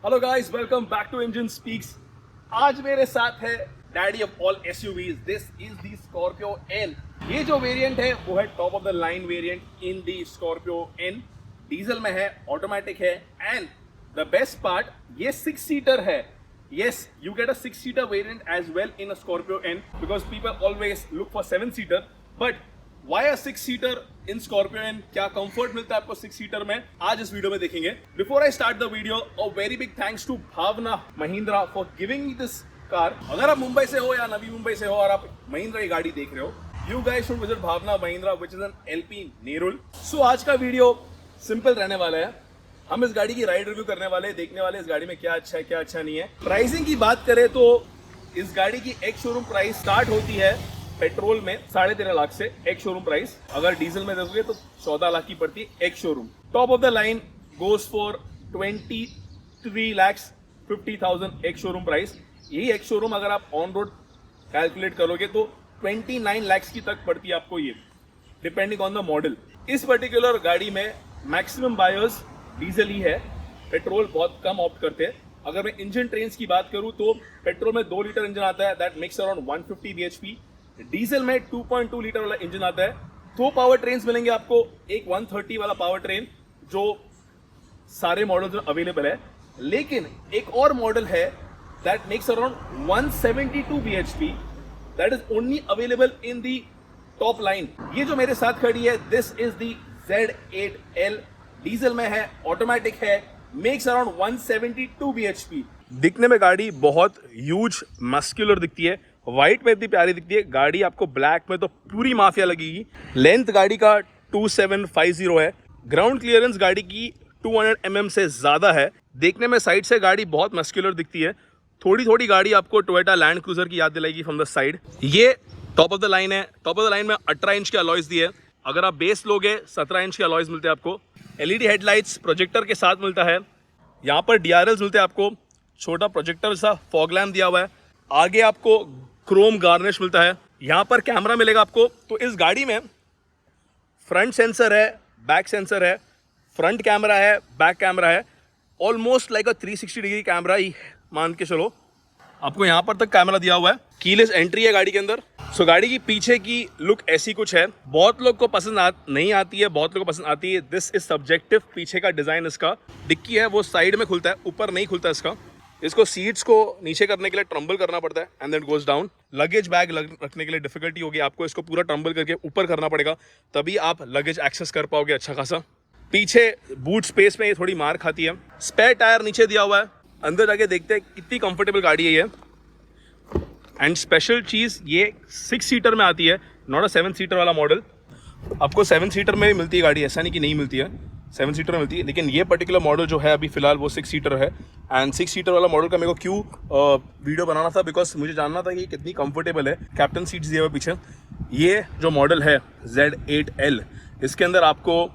Hello guys, welcome back to engine speaks. आज मेरे साथ है daddy of all SUVs. This is the Scorpio N. ये जो वेरिएंट है वो है top of the line variant in the Scorpio N. Diesel में है, ऑटोमेटिक है, एंड द बेस्ट पार्ट ये 6 सीटर है। Yes, you get a 6-seater variant as well in a Scorpio N because people always look for 7-seater. But why a 6-seater in Scorpio N? क्या comfort मिलता है आपको 6-seater में? आज इस video में देखेंगे। Before I start the video, a very big thanks to Bhavna Mahindra for giving me this car. अगर आप मुंबई से हो या नवी मुंबई से हो और आप महिंद्रा की गाड़ी देख रहे हो, you guys should visit Bhavna Mahindra, which is an LP Nerul. So आज का वीडियो सिंपल रहने वाला है। हम इस गाड़ी की राइड रिव्यू करने वाले, देखने वाले इस गाड़ी में क्या अच्छा है क्या अच्छा नहीं है। प्राइसिंग की बात करें तो इस गाड़ी की एक शोरूम प्राइस स्टार्ट होती है पेट्रोल में 13.5 लाख से, एक शोरूम प्राइस। अगर डीजल में देखोगे तो 14 लाख की पड़ती है एक showroom. Top of the line goes for 23,50,000 एक शोरूम प्राइस। यही एक शोरूम अगर आप ऑन रोड कैलकुलेट करोगे तो 29 लाख की तक पड़ती है आपको, ये डिपेंडिंग ऑन द मॉडल। इस पर्टिकुलर गाड़ी में मैक्सिमम बायर्स डीजल ही है, पेट्रोल बहुत कम ऑप्ट करते हैं। अगर मैं इंजन ट्रेन्स की बात करूं तो पेट्रोल में 2 लीटर इंजन आता है, that makes around 150 bhp। Diesel में 2.2 लीटर वाला इंजन आता है। 2 पावर ट्रेन्स मिलेंगे आपको, एक 130 वाला पावर ट्रेन जो सारे मॉडल्स में अवेलेबल है, लेकिन एक और मॉडल है that makes around 172 bhp, that is only available in the top line. ये जो मेरे साथ खड़ी है, this is the Z8L। Diesel में है, ऑटोमेटिक है, मेक्स अराउंड 172 bhp। दिखने में गाड़ी बहुत ह्यूज मस्कुलर दिखती है, व्हाइट में इतनी प्यारी दिखती है। गाड़ी आपको ब्लैक में तो पूरी माफिया लगेगी। लेंथ गाड़ी का 2750 है। ग्राउंड क्लियरेंस गाड़ी की 200 mm से ज्यादा है। देखने में साइड से गाड़ी बहुत मस्कुलर दिखती है। थोड़ी थोड़ी गाड़ी आपको टोयोटा लैंड क्रूजर की याद दिलाएगी फ्रॉम द साइड। ये टॉप ऑफ द लाइन है। टॉप ऑफ द लाइन में 18 इंच के अलॉयज दिए। अगर आप बेस लोगे 17 इंच के अलॉयज मिलते हैं आपको। एलईडी हेडलाइट्स प्रोजेक्टर के साथ मिलता है। यहाँ पर डीआरएल्स मिलते हैं आपको, छोटा प्रोजेक्टर सा फॉग लैम्प दिया हुआ है। आगे आपको क्रोम गार्निश मिलता है। यहाँ पर कैमरा मिलेगा आपको। तो इस गाड़ी में फ्रंट सेंसर है, बैक सेंसर है, फ्रंट कैमरा है, बैक कैमरा है। Almost like a 360 degree camera ही मान के चलो। आपको यहाँ पर तक कैमरा दिया हुआ है। कीलेस एंट्री है गाड़ी के अंदर। सो गाड़ी की पीछे की लुक ऐसी कुछ है। बहुत लोग को पसंद नहीं आती है, बहुत लोग को पसंद आती है। This is subjective. पीछे का डिजाइन इसका डिक्की है वो साइड में खुलता है, ऊपर नहीं खुलता इसका। इसको सीट्स को नीचे करने के लिए ट्रम्बल करना पड़ता है and then goes down. Luggage bag रखने के लिए डिफिकल्टी होगी, आपको इसको पूरा ट्रम्बल करके ऊपर करना पड़ेगा, तभी आप लगेज एक्सेस कर पाओगे अच्छा खासा। पीछे बूट स्पेस में ये थोड़ी मार खाती है। स्पेयर टायर नीचे दिया हुआ है। अंदर जाके देखते हैं कितनी कंफर्टेबल गाड़ी है ये। एंड स्पेशल चीज़, ये 6 सीटर में आती है, नॉट अ 7 सीटर वाला मॉडल। आपको 7 सीटर में भी मिलती है गाड़ी, ऐसा नहीं कि नहीं मिलती है, 7 सीटर में मिलती है। लेकिन ये पर्टिकुलर मॉडल जो है अभी फिलहाल वो 6 सीटर है। एंड 6 सीटर वाला मॉडल का मेरे को क्यों वीडियो बनाना था, बिकॉज मुझे जानना था कि कितनी कंफर्टेबल है। कैप्टन सीट्स दिए हुए पीछे। ये जो मॉडल है Z8L, इसके अंदर आपको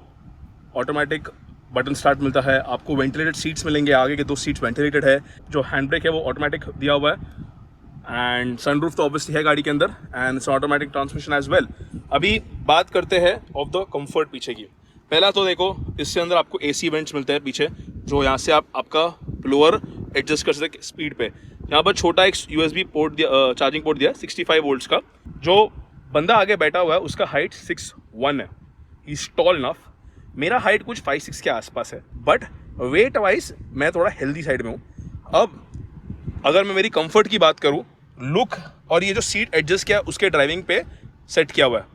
ऑटोमेटिक बटन स्टार्ट मिलता है। आपको वेंटिलेटेड सीट्स मिलेंगे, आगे के 2 सीट्स वेंटिलेटेड है। जो हैंड ब्रेक है वो ऑटोमेटिक दिया हुआ है। एंड सनरूफ तो ऑब्वियसली है गाड़ी के अंदर and it's automatic transmission as well. अभी बात करते हैं ऑफ द कंफर्ट पीछे की। पहला तो देखो, इसके अंदर आपको AC वेंट्स मिलते हैं पीछे, जो यहाँ से आप आपका ब्लोअर एडजस्ट कर सकते स्पीड पे। यहाँ पर छोटा एक USB पोर्ट दिया, चार्जिंग पोर्ट दिया 65 वोल्ट्स का। जो बंदा आगे बैठा हुआ है उसका हाइट 6'1" है, ही इज टॉल इनफ। मेरा हाइट कुछ 5'6" के आसपास है, बट वेट वाइज मैं थोड़ा हेल्दी साइड में हूँ। अब अगर मैं मेरी कंफर्ट की बात करूँ, लुक और ये जो सीट एडजस्ट किया उसके ड्राइविंग पे सेट किया हुआ है।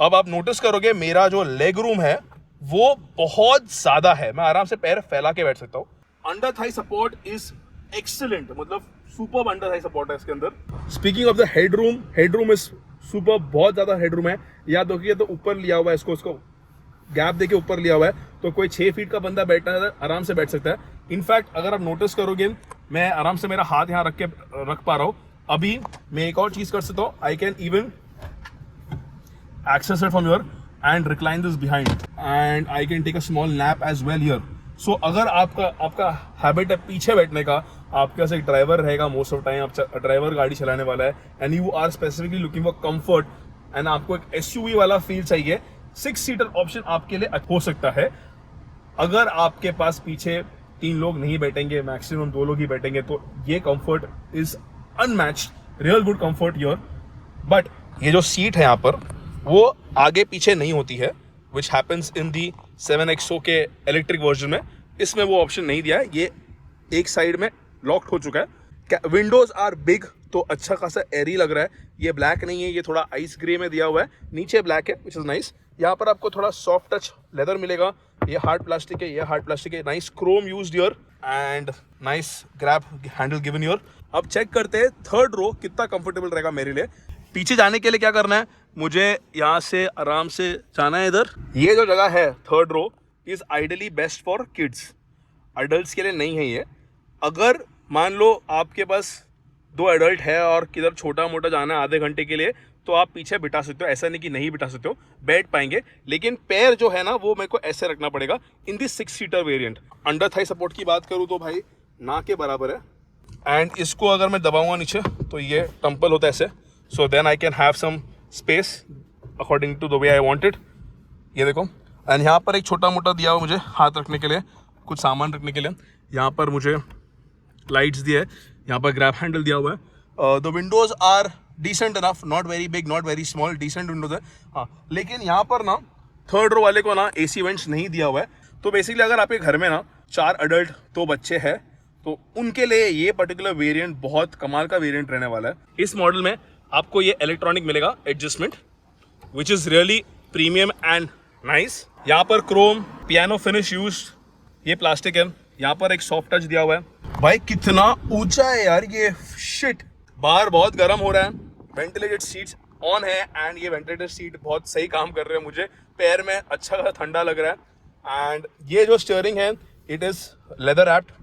अब आप नोटिस करोगे मेरा जो लेग रूम है वो बहुत ज़्यादा है, मैं आराम से पैर फैला के बैठ सकता हूँ। Under Thai support is excellent, मतलब सुपर अंडर थाई सपोर्ट है इसके अंदर। Speaking of the headroom is super, बहुत ज़्यादा हेडरूम है। याद रखिए तो ऊपर लिया हुआ है, इसको गैप देके ऊपर लिया हुआ है, तो कोई 6 फीट का बंदा बैठना है आराम से बैठ सकता है। इनफैक्ट अगर आप नोटिस करोगे, मैं आराम से मेरा हाथ यहाँ रख पा रहा हूँ। अभी मैं एक और चीज कर सकता हूँ, I can even access it from your end recline this behind and I can take a small nap as well here. So अगर आपका हैबिट है पीछे बैठने का, आपके पास एक ड्राइवर रहेगा मोस्ट ऑफ टाइम, आप ड्राइवर गाड़ी चलाने वाला है and you are specifically looking for comfort and आपको एक SUV वाला फील चाहिए, 6 सीटर ऑप्शन आपके लिए हो सकता है। अगर आपके पास पीछे 3 लोग नहीं बैठेंगे, मैक्सिमम 2 लोग ही बैठेंगे, तो ये comfort is unmatched, real good comfort here. But ये जो सीट है यहाँ पर वो आगे पीछे नहीं होती है, which happens in the 7XO के इलेक्ट्रिक वर्जन में। इसमें वो ऑप्शन नहीं दिया है, ये एक साइड में लॉक्ड हो चुका है। विंडोज आर बिग, तो अच्छा खासा एरी लग रहा है। ये ब्लैक नहीं है, ये थोड़ा आइस ग्रे में दिया हुआ है, नीचे ब्लैक है, विच इज नाइस। यहाँ पर आपको थोड़ा सॉफ्ट टच लेदर मिलेगा, ये हार्ड प्लास्टिक है, ये हार्ड प्लास्टिक है, nice Chrome used here and nice grab handle given here. अब चेक करते हैं थर्ड रो कितना कंफर्टेबल रहेगा मेरे लिए। पीछे जाने के लिए क्या करना है, मुझे यहाँ से आराम से जाना है इधर। ये जो जगह है third row is ideally best for kids, adults के लिए नहीं है ये। अगर मान लो आपके पास 2 एडल्ट है और किधर छोटा मोटा जाना है आधे घंटे के लिए, तो आप पीछे बिठा सकते हो, ऐसा नहीं कि नहीं बिठा सकते हो, बैठ पाएंगे। लेकिन पैर जो है ना वो मेरे को ऐसे रखना पड़ेगा इन दी 6 seater variant. Under Thai support की बात करूँ तो भाई ना के बराबर है। एंड इसको अगर मैं दबाऊंगा नीचे तो ये टम्पल होता है ऐसे, so then I can have some space according to the way I want it. ये देखो, एंड यहाँ पर एक छोटा मोटा दिया हुआ मुझे हाथ रखने के लिए, कुछ सामान रखने के लिए। यहाँ पर मुझे लाइट्स दिए है, यहाँ पर ग्रैब हैंडल दिया हुआ है। The windows are decent enough, not very big not very small, decent windows है। हाँ, लेकिन यहाँ पर ना थर्ड रो वाले को ना AC वेंट्स नहीं दिया हुआ है। तो बेसिकली अगर आपके घर में ना 4 अडल्ट 2 बच्चे हैं तो उनके लिए ये पर्टिकुलर वेरिएंट बहुत कमाल का वेरिएंट रहने वाला है। इस मॉडल में आपको ये इलेक्ट्रॉनिक मिलेगा adjustment, which is really premium and nice. यहाँ पर क्रोम पियानो फिनिश यूज, ये प्लास्टिक है। यहाँ पर एक सॉफ्ट टच दिया हुआ है। भाई कितना ऊंचा है यार ये, शिट। बाहर बहुत गर्म हो रहा है, वेंटिलेटेड सीट्स ऑन है एंड ये वेंटिलेटेड सीट बहुत सही काम कर रहे हैं, मुझे पैर में अच्छा खासा ठंडा लग रहा है। एंड ये जो स्टीयरिंग है इट इज़ लेदर रैप्ड।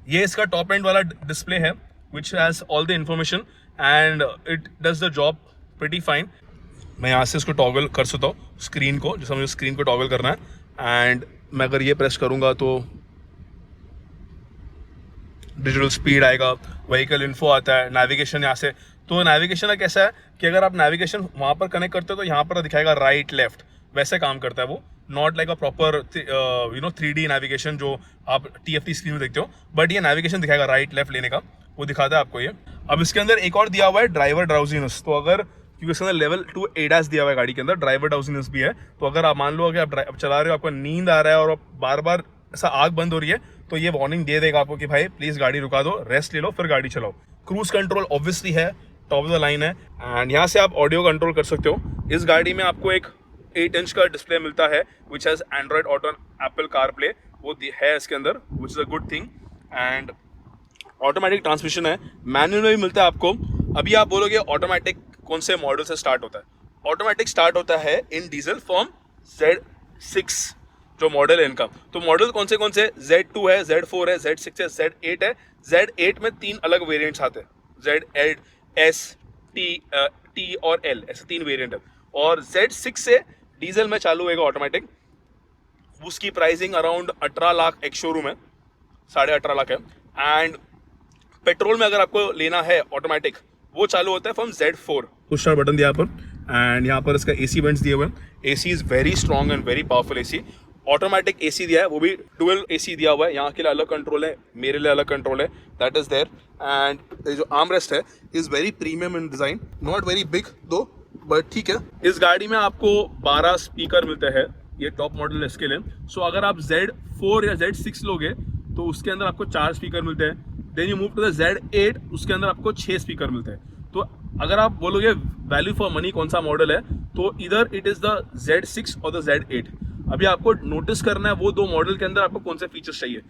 ये इसका टॉप एंड वाला डिस्प्ले है which has all the information and it does the job pretty fine. मैं यहाँ से इसको टॉगल कर सकता हूँ स्क्रीन को, जैसे मुझे स्क्रीन को टॉगल करना है। एंड मैं अगर ये प्रेस करूँगा तो डिजिटल स्पीड आएगा, व्हीकल इन्फो आता है, नेविगेशन यहाँ से। तो नेविगेशन कैसा है कि अगर आप नेविगेशन वहाँ पर कनेक्ट करते हो तो यहाँ पर दिखाएगा राइट लेफ्ट, वैसे काम करता है वो। Not like a proper 3D navigation जो आप TFT स्क्रीन में देखते हो, बट ये नेविगेशन दिखाएगा राइट लेफ्ट लेने का, वो दिखाता है आपको ये। अब इसके अंदर एक और दिया हुआ है ड्राइवर ड्राउजीनेस। तो अगर क्योंकि इसके अंदर लेवल 2 ADAS दिया हुआ है गाड़ी के अंदर, ड्राइवर ड्राउजीनेस भी है। तो अगर आप मान लो कि आप चला रहे हो, आपको नींद आ रहा है और बार बार ऐसा आग बंद हो रही है, तो ये वार्निंग दे देगा आपको कि भाई प्लीज गाड़ी रुका दो, रेस्ट ले लो, फिर गाड़ी चलाओ। क्रूज कंट्रोल ऑब्वियसली है, टॉप ऑफ द लाइन है। एंड यहाँ से आप ऑडियो कंट्रोल कर सकते हो। इस गाड़ी में आपको एक 8 इंच का डिस्प्ले मिलता है which has Android auto, Apple car play, वो है इसके अंदर, which is a good thing. And automatic transmission है, मैनुअल में भी मिलता है आपको। अभी आप बोलोगे ऑटोमेटिक कौन से मॉडल से स्टार्ट होता है? ऑटोमेटिक स्टार्ट होता है इन डीजल फ्रॉम Z6 जो मॉडल है इनका। तो मॉडल कौन से Z2 है, Z4 है, Z6 है, Z8 है। Z8 में 3 अलग वेरिएंट्स आते हैं, Z8, S, T और L, ऐसे 3 वेरिएंट है। और Z6 से डीजल में चालू होगा ऑटोमेटिक, उसकी प्राइसिंग अराउंड 18 लाख एक शोरूम है, 18.5 लाख है। एंड पेट्रोल में अगर आपको लेना है ऑटोमेटिक, वो चालू होता है from Z4। Push start button दिया यहाँ पर एंड यहाँ पर इसका AC वेंट्स दिए हुए हैं। AC is very strong and very powerful AC। Automatic AC दिया है, वो भी डुअल AC दिया हुआ है। यहाँ के लिए अलग कंट्रोल है, मेरे लिए अलग कंट्रोल है, दैट इज देयर। एंड जो आर्म रेस्ट है is very premium in design, not very big दो, बट ठीक है। इस गाड़ी में आपको 12 स्पीकर मिलते हैं, ये टॉप मॉडल है इसके लिए। सो अगर आप Z4 या Z6 लोगे तो उसके अंदर आपको 4 स्पीकर मिलते हैं। Then you move to the Z8, उसके अंदर आपको 6 स्पीकर मिलते हैं। तो अगर आप बोलोगे वैल्यू फॉर मनी कौन सा मॉडल है, तो इधर इट इज द Z6 और द Z8। अभी आपको नोटिस करना है वो 2 मॉडल के अंदर आपको कौन से फीचर्स चाहिए।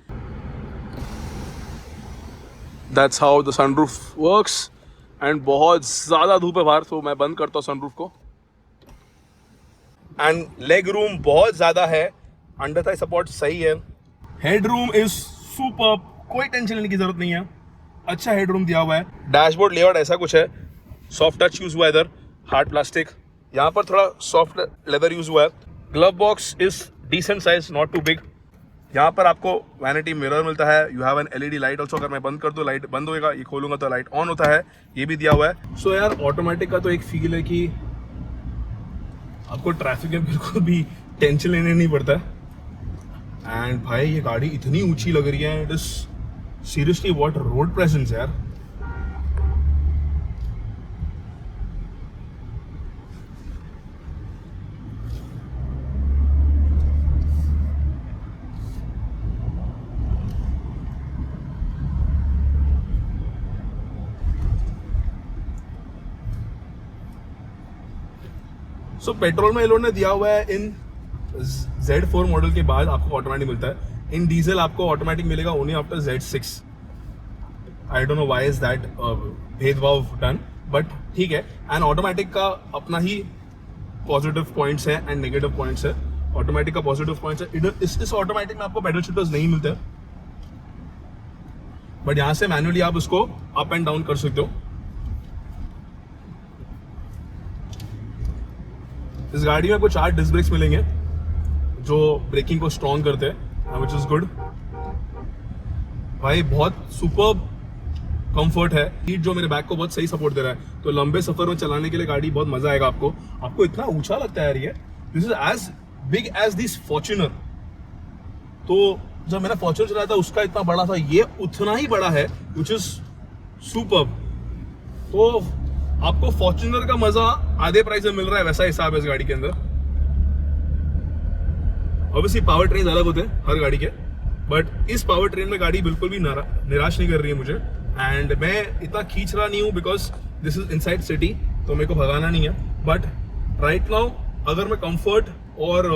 That's how the sunroof works. And बहुत ज़्यादा धूप है बाहर, तो मैं बंद करता हूँ सनरूफ को। एंड लेग रूम बहुत ज़्यादा है, अंडर थाई सपोर्ट सही है, हेड रूम इज सुपर, कोई टेंशन लेने की जरूरत नहीं है, अच्छा हेड रूम दिया हुआ है। डैशबोर्ड लेआउट ऐसा कुछ है, सॉफ्ट टच यूज हुआ है इधर, हार्ड प्लास्टिक, यहाँ पर थोड़ा सॉफ्ट लेदर यूज हुआ है। Glove box is decent size, not too big. यहाँ पर आपको वैनिटी मिरर मिलता है, you have an LED light also. अगर मैं बंद कर दूँ लाइट बंद होएगा, ये खोलूंगा तो लाइट ऑन होता है, ये भी दिया हुआ है। सो यार ऑटोमेटिक का तो एक फील है कि आपको ट्रैफिक में बिल्कुल भी टेंशन लेने नहीं पड़ता है। एंड भाई ये गाड़ी इतनी ऊंची लग रही है, it is seriously what road presence यार. सो पेट्रोल में इन्होंने दिया हुआ है इन Z4 मॉडल के बाद आपको ऑटोमेटिक मिलता है. इन डीजल आपको ऑटोमेटिक मिलेगा only after Z6. I don't know why is that भेदभाव डन, बट ठीक है. एंड ऑटोमेटिक का अपना ही पॉजिटिव पॉइंट्स है एंड नेगेटिव पॉइंट्स है. ऑटोमेटिक का पॉजिटिव पॉइंट्स है, इस ऑटोमेटिक में आपको पेडल शिफ्टर्स नहीं मिलते, बट यहां से मैन्युअली आप उसको अप एंड डाउन कर सकते हो. इस गाड़ी में आपको 4 डिस्क ब्रेक्स मिलेंगे जो ब्रेकिंग को स्ट्रॉन्ग करते हैं, विच इज गुड. भाई बहुत सुपर कंफर्ट है. सीट जो मेरे बैक को बहुत सही सपोर्ट दे रहा है, तो लंबे सफर में चलाने के लिए गाड़ी बहुत मजा आएगा आपको. आपको इतना ऊंचा लगता है यार ये. This is as big as this Fortuner. तो जब मैंने फॉर्च्यूनर चलाया था उसका इतना बड़ा था, ये उतना ही बड़ा है, विच इज सुपर. तो आपको फॉर्च्यूनर का मजा आधे प्राइस में मिल रहा है, वैसा हिसाब है इस गाड़ी के अंदर. ऑब्वियसली पावर ट्रेन अलग होते हैं हर गाड़ी के, बट इस पावर ट्रेन में गाड़ी बिल्कुल भी निराश नहीं कर रही है मुझे. एंड मैं इतना खींच रहा नहीं हूँ because this is inside city, तो मेरे को भगाना नहीं है. बट राइट नाउ अगर मैं कंफर्ट और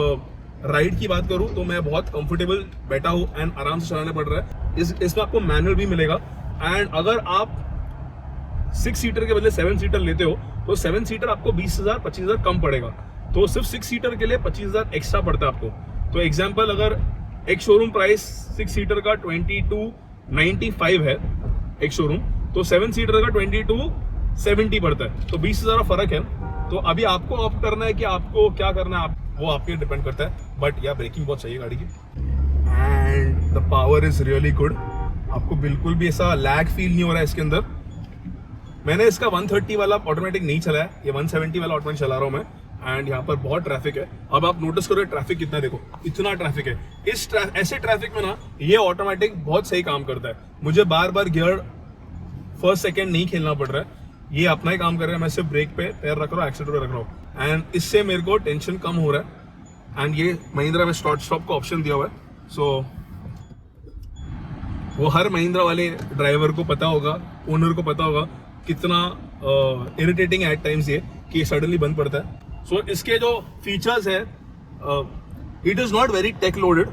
राइड की बात करूँ तो मैं बहुत कंफर्टेबल बैठा हूँ एंड आराम से चलाना पड़ रहा है. इसमें आपको मैनुअल भी मिलेगा. एंड अगर आप 6 सीटर के बदले 7 सीटर लेते हो तो 7 सीटर आपको 20,000 25,000 कम पड़ेगा. तो सिर्फ 6 सीटर के लिए 25,000 एक्स्ट्रा पड़ता है आपको. तो एग्जांपल अगर एक शोरूम प्राइस 6 सीटर का 2295 है एक शोरूम, तो 7 सीटर का 2270 पड़ता है. तो 20,000 का फर्क है. तो अभी आपको ऑप्ट करना है कि आपको क्या करना है, वो आपके डिपेंड करता है. बट या ब्रेकिंग बहुत चाहिए गाड़ी की and the power is really good. आपको बिल्कुल भी ऐसा लैग फील नहीं हो रहा है इसके अंदर. मैंने इसका 130 वाला ऑटोमेटिक नहीं चलाया, ये 170 वाला ऑटोमेटिक चला रहा हूँ मैं. एंड यहाँ पर बहुत ट्रैफिक है. अब आप नोटिस करो ट्रैफिक कितना, देखो इतना ट्रैफिक है. ऐसे ट्रैफिक में ना ये ऑटोमेटिक बहुत सही काम करता है. मुझे बार बार गियर फर्स्ट सेकेंड नहीं खेलना पड़ रहा है. ये अपना ही काम कर रहा है. मैं सिर्फ ब्रेक पे पैर रख रहा हूँ, एक्सीलेटर पे रख रहा हूँ, एंड इससे मेरे को टेंशन कम हो रहा है. एंड ये महिंद्रा में स्टार्ट स्टॉप का ऑप्शन दिया हुआ है. सो वो हर महिंद्रा वाले ड्राइवर को पता होगा, ओनर को पता होगा कितना इरिटेटिंग एट टाइम्स ये कि सडनली बंद पड़ता है. सो इसके जो फीचर्स है, it is not very tech loaded,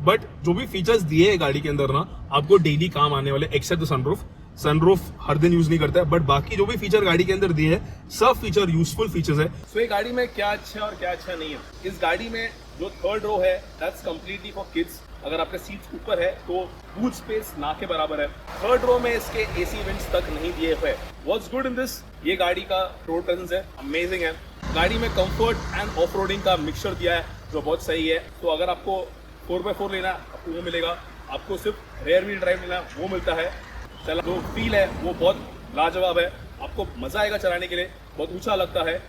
but जो भी फीचर्स दिए है गाड़ी के अंदर ना आपको डेली काम आने वाले, एक्सेप्ट द सनरूफ. सनरूफ हर दिन यूज नहीं करता है, बट बाकी जो भी फीचर गाड़ी के अंदर दिए है सब फीचर यूजफुल फीचर्स है. सो ये गाड़ी में क्या अच्छा और क्या अच्छा नहीं है. इस गाड़ी में जो थर्ड रो है दैट्स कंप्लीटली फॉर किड्स. अगर आपके सीट्स ऊपर है तो बूट स्पेस ना के बराबर है. थर्ड रो में इसके एसी वेंट्स तक नहीं दिए हुए. व्हाट्स गुड इन दिस, ये गाड़ी का रोड प्रेजेंस है अमेजिंग है. गाड़ी में कंफर्ट एंड ऑफ रोडिंग का मिक्सचर दिया है जो बहुत सही है. तो अगर आपको 4x4 लेना आपको वो मिलेगा. आपको सिर्फ रेयर व्हील ड्राइव लेना वो मिलता है. चला जो फील है वो बहुत लाजवाब है. आपको मजा आएगा चलाने के लिए. बहुत ऊंचा लगता है